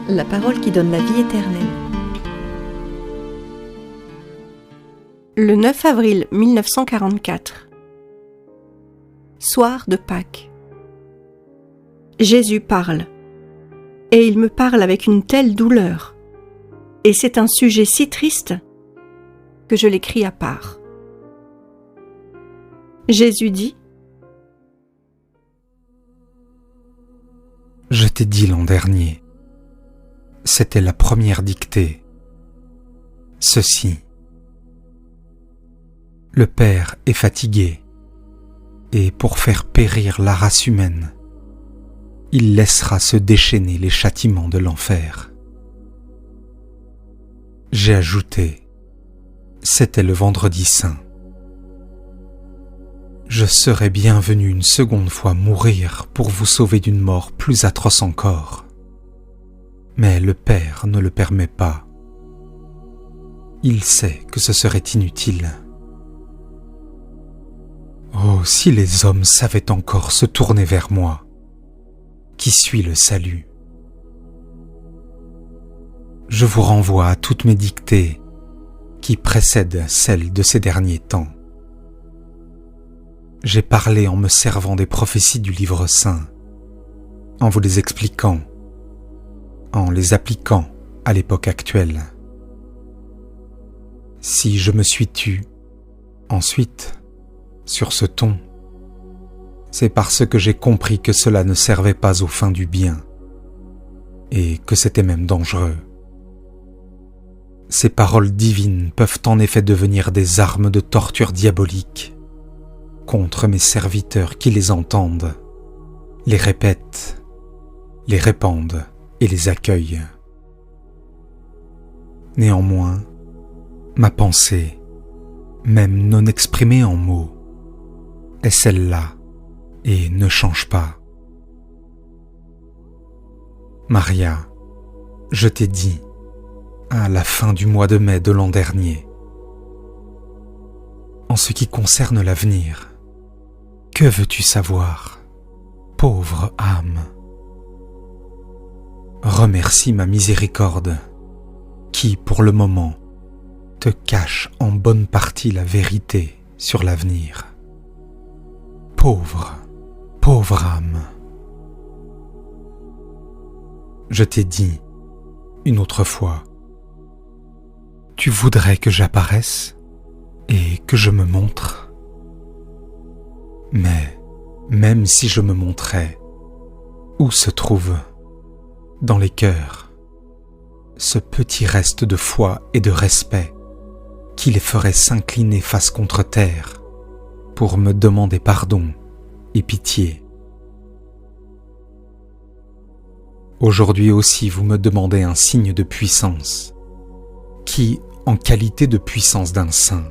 La parole qui donne la vie éternelle. Le 9 avril 1944. Soir de Pâques. Jésus parle. Et il me parle avec une telle douleur. Et c'est un sujet si triste que je l'écris à part. Jésus dit : Je t'ai dit l'an dernier, c'était la première dictée. Ceci. Le Père est fatigué, et pour faire périr la race humaine, il laissera se déchaîner les châtiments de l'enfer. J'ai ajouté, c'était le vendredi saint. Je serais bien venu une seconde fois mourir pour vous sauver d'une mort plus atroce encore. Mais le Père ne le permet pas. Il sait que ce serait inutile. Oh, si les hommes savaient encore se tourner vers moi, qui suis le salut. Je vous renvoie à toutes mes dictées qui précèdent celles de ces derniers temps. J'ai parlé en me servant des prophéties du livre saint, en vous les expliquant, en les appliquant à l'époque actuelle. Si je me suis tu, ensuite, sur ce ton, c'est parce que j'ai compris que cela ne servait pas aux fins du bien, et que c'était même dangereux. Ces paroles divines peuvent en effet devenir des armes de torture diabolique contre mes serviteurs qui les entendent, les répètent, les répandent et les accueillent. Néanmoins, ma pensée, même non exprimée en mots, est celle-là et ne change pas. Maria, je t'ai dit, à la fin du mois de mai de l'an dernier, en ce qui concerne l'avenir, que veux-tu savoir, pauvre âme ? Remercie ma miséricorde, qui, pour le moment, te cache en bonne partie la vérité sur l'avenir. Pauvre âme. Je t'ai dit, une autre fois, tu voudrais que j'apparaisse et que je me montre ? Mais, même si je me montrais, où se trouve, dans les cœurs, ce petit reste de foi et de respect qui les ferait s'incliner face contre terre pour me demander pardon et pitié. Aujourd'hui aussi vous me demandez un signe de puissance, qui, en qualité de puissance d'un saint,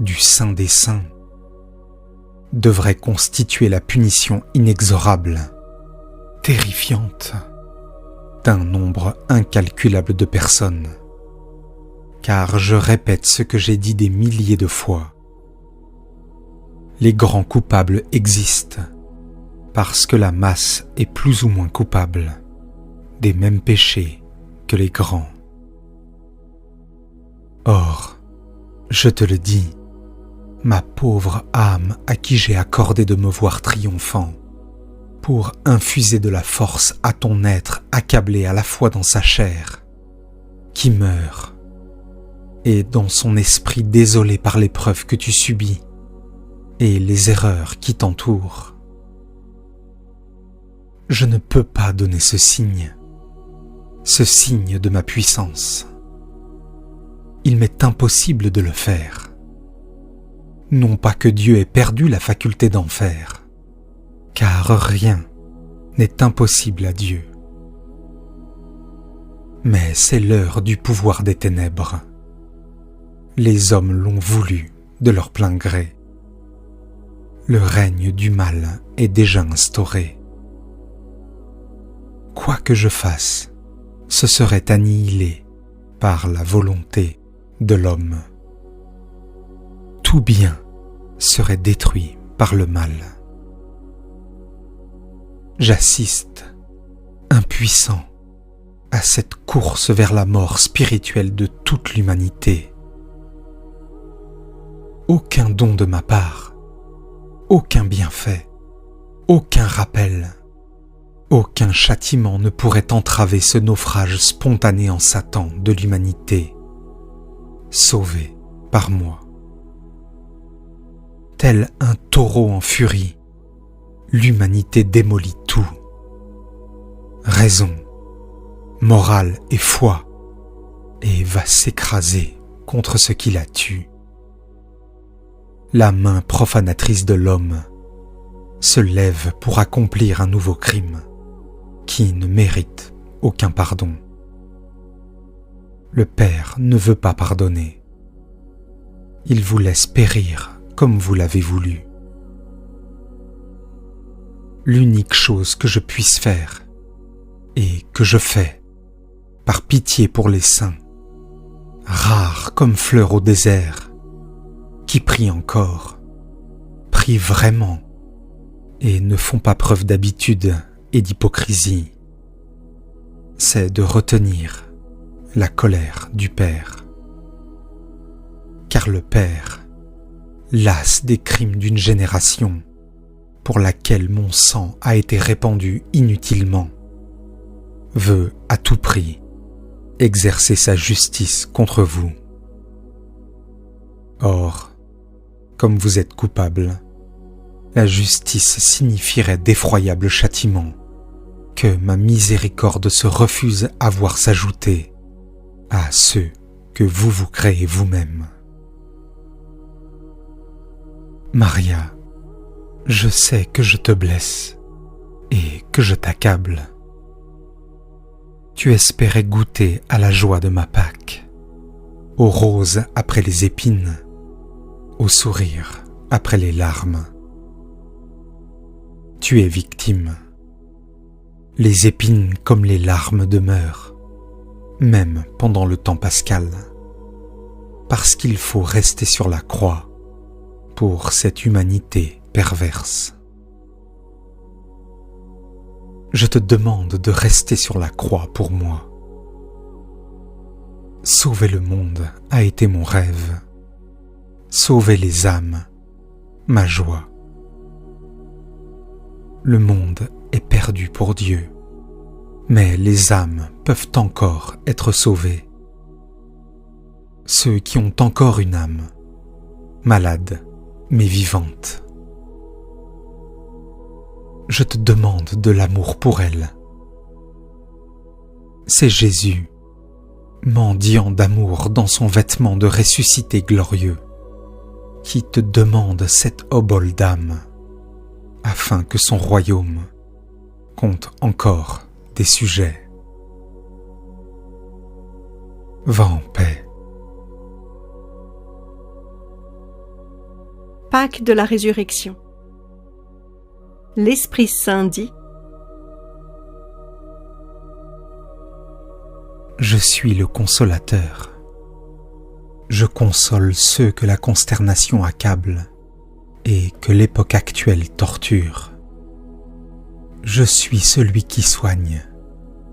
du saint des saints, devrait constituer la punition inexorable, terrifiante, d'un nombre incalculable de personnes. Car je répète ce que j'ai dit des milliers de fois. Les grands coupables existent, parce que la masse est plus ou moins coupable des mêmes péchés que les grands. Or, je te le dis, ma pauvre âme à qui j'ai accordé de me voir triomphant, pour infuser de la force à ton être accablé à la fois dans sa chair, qui meurt, et dans son esprit désolé par l'épreuve que tu subis, et les erreurs qui t'entourent. Je ne peux pas donner ce signe de ma puissance. Il m'est impossible de le faire. Non pas que Dieu ait perdu la faculté d'en faire, car rien n'est impossible à Dieu. Mais c'est l'heure du pouvoir des ténèbres. Les hommes l'ont voulu de leur plein gré. Le règne du mal est déjà instauré. Quoi que je fasse, ce serait annihilé par la volonté de l'homme. tout bien serait détruit par le mal. J'assiste, impuissant, à cette course vers la mort spirituelle de toute l'humanité. Aucun don de ma part, aucun bienfait, aucun rappel, aucun châtiment ne pourrait entraver ce naufrage spontané en Satan de l'humanité, sauvée par moi. Tel un taureau en furie, l'humanité démolit tout. Raison, morale et foi, et va s'écraser contre ce qui la tue. La main profanatrice de l'homme se lève pour accomplir un nouveau crime qui ne mérite aucun pardon. Le Père ne veut pas pardonner. Il vous laisse périr comme vous l'avez voulu. L'unique chose que je puisse faire, et que je fais, par pitié pour les saints, rares comme fleurs au désert, qui prient encore, prient vraiment, et ne font pas preuve d'habitude et d'hypocrisie, c'est de retenir la colère du Père. Car le Père, las des crimes d'une génération pour laquelle mon sang a été répandu inutilement, veut à tout prix exercer sa justice contre vous. Or, comme vous êtes coupable, la justice signifierait d'effroyables châtiments que ma miséricorde se refuse à voir s'ajouter à ceux que vous vous créez vous-même. Maria, je sais que je te blesse et que je t'accable. Tu espérais goûter à la joie de ma Pâque, aux roses après les épines, au sourire après les larmes. Tu es victime. Les épines comme les larmes demeurent, même pendant le temps pascal, parce qu'il faut rester sur la croix pour cette humanité perverse. Je te demande de rester sur la croix pour moi. Sauver le monde a été mon rêve. Sauver les âmes, ma joie. Le monde est perdu pour Dieu, mais les âmes peuvent encore être sauvées. Ceux qui ont encore une âme, malade mais vivante. Je te demande de l'amour pour elle. C'est Jésus, mendiant d'amour dans son vêtement de ressuscité glorieux, qui te demande cet obol d'âme, afin que son royaume compte encore des sujets. Va en paix. Pâques de la Résurrection. L'Esprit Saint dit : Je suis le consolateur. Je console ceux que la consternation accable et que l'époque actuelle torture. Je suis celui qui soigne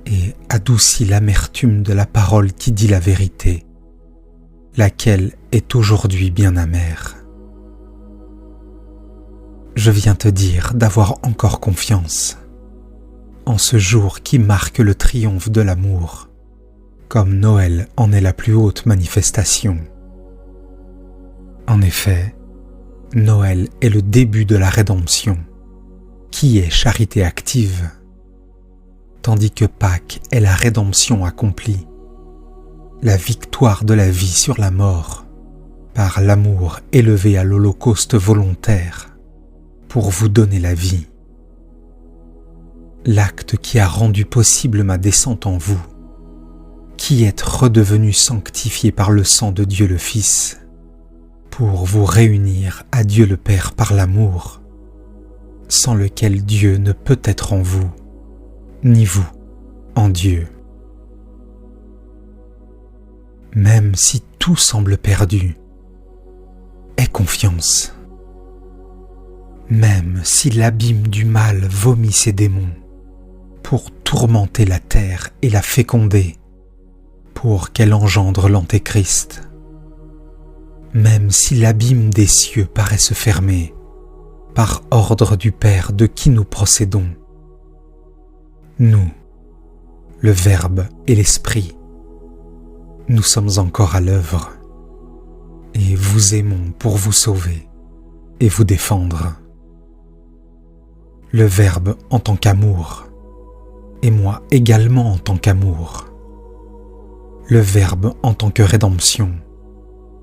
et adoucit l'amertume de la parole qui dit la vérité, laquelle est aujourd'hui bien amère. Je viens te dire d'avoir encore confiance en ce jour qui marque le triomphe de l'amour, comme Noël en est la plus haute manifestation. En effet, Noël est le début de la rédemption, qui est charité active, tandis que Pâques est la rédemption accomplie, la victoire de la vie sur la mort, par l'amour élevé à l'holocauste volontaire, pour vous donner la vie. L'acte qui a rendu possible ma descente en vous, qui êtes redevenu sanctifié par le sang de Dieu le Fils, pour vous réunir à Dieu le Père par l'amour, sans lequel Dieu ne peut être en vous, ni vous en Dieu. Même si tout semble perdu, Aie confiance. Même si l'abîme du mal vomit ses démons pour tourmenter la terre et la féconder, pour qu'elle engendre l'Antéchrist, même si l'abîme des cieux paraît se fermer, par ordre du Père de qui nous procédons, nous, le Verbe et l'Esprit, nous sommes encore à l'œuvre, et vous aimons pour vous sauver et vous défendre. Le Verbe en tant qu'amour, et moi également en tant qu'amour. Le Verbe en tant que rédemption,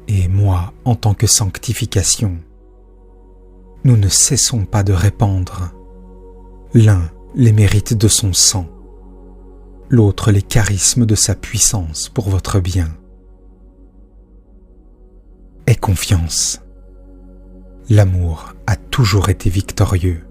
et moi en tant que sanctification. Nous ne cessons pas de répandre, l'un les mérites de son sang, l'autre les charismes de sa puissance pour votre bien. Aie confiance. L'amour a toujours été victorieux.